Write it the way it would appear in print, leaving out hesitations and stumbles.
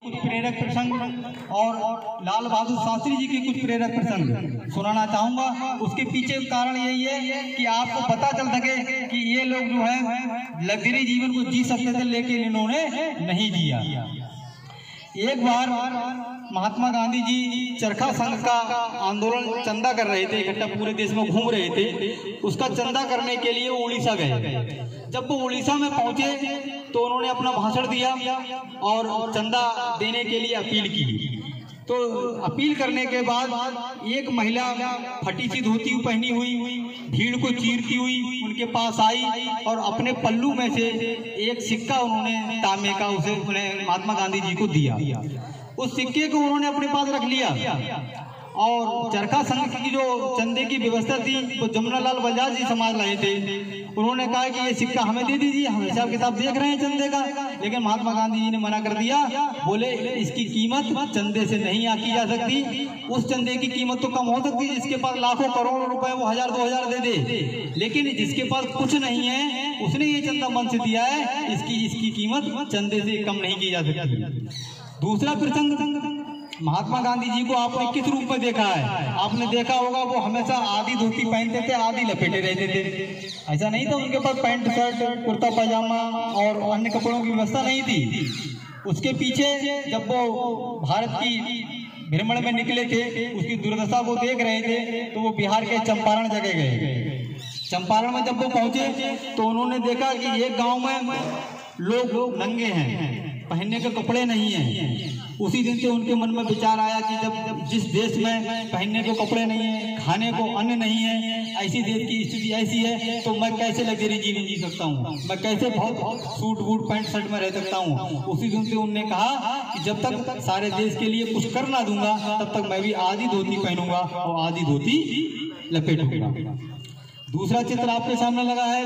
कुछ प्रेरक प्रसंग और लाल बहादुर शास्त्री जी के कुछ प्रेरक प्रसंग सुनाना चाहूंगा। उसके पीछे कारण यही है कि आपको पता चल सके कि ये लोग जो है लग्जरी जीवन को जी सकते थे, लेकिन इन्होंने नहीं जिया। एक बार महात्मा गांधी जी चरखा संघ का आंदोलन चंदा कर रहे थे, इकट्ठा पूरे देश में घूम रहे थे। उसका चंदा करने के लिए उड़ीसा गए। जब वो उड़ीसा में पहुंचे तो उन्होंने अपना भाषण दिया और चंदा देने के लिए अपील की। तो अपील करने के बाद एक महिला फटी सी धोती पहनी हुई भीड़ को चीरती हुई उनके पास आई और अपने पल्लू में से एक सिक्का उन्होंने तांबे का उसे उन्हें महात्मा गांधी जी को दिया। उस सिक्के को उन्होंने अपने पास रख लिया और चरखा संघ की जो चंदे की व्यवस्था थी वो जमुनालाल बजाज जी संभाल रहे थे। उन्होंने कहा कि ये सिक्का हमें दे दीजिए, हम हिसाब किताब देख रहे हैं चंदे का। लेकिन महात्मा गांधी जी ने मना कर दिया, बोले इसकी कीमत चंदे से नहीं की जा सकती। उस चंदे की कीमत तो कम हो सकती है, जिसके पास लाखों करोड़ों रुपए वो 1000-2000 दे दे, लेकिन जिसके पास कुछ नहीं है उसने ये चंदा मन से दिया है, इसकी कीमत चंदे से कम नहीं की जा सकती। दूसरा प्रसंग, महात्मा गांधी जी को आपने किस रूप में देखा है? आपने देखा होगा वो हमेशा आधी धोती पहनते थे, आधी लपेटे रहते थे। ऐसा नहीं था उनके पास पैंट शर्ट कुर्ता पैजामा और अन्य कपड़ों की व्यवस्था नहीं थी। उसके पीछे जब वो भारत की भ्रमण में निकले थे, उसकी दुर्दशा को देख रहे थे, तो वो बिहार के चंपारण जगह गए। चंपारण में जब वो पहुंचे तो उन्होंने देखा कि एक गांव में लोग नंगे हैं, पहनने के कपड़े नहीं हैं। उसी दिन से उनके मन में विचार आया कि जब जिस देश में पहनने को कपड़े नहीं है, खाने को अन्न नहीं है, ऐसी देश की स्थिति ऐसी है, तो मैं कैसे लग्जरी जीवन जी सकता हूँ, मैं कैसे बहुत सूट बूट पैंट शर्ट में रह सकता हूँ। उसी दिन से उन्होंने कहा कि जब तक सारे देश के लिए कुछ कर ना दूंगा तब तक मैं भी आधी धोती पहनूंगा और आधी धोती लपेटूंगा। दूसरा चित्र आपके सामने लगा है।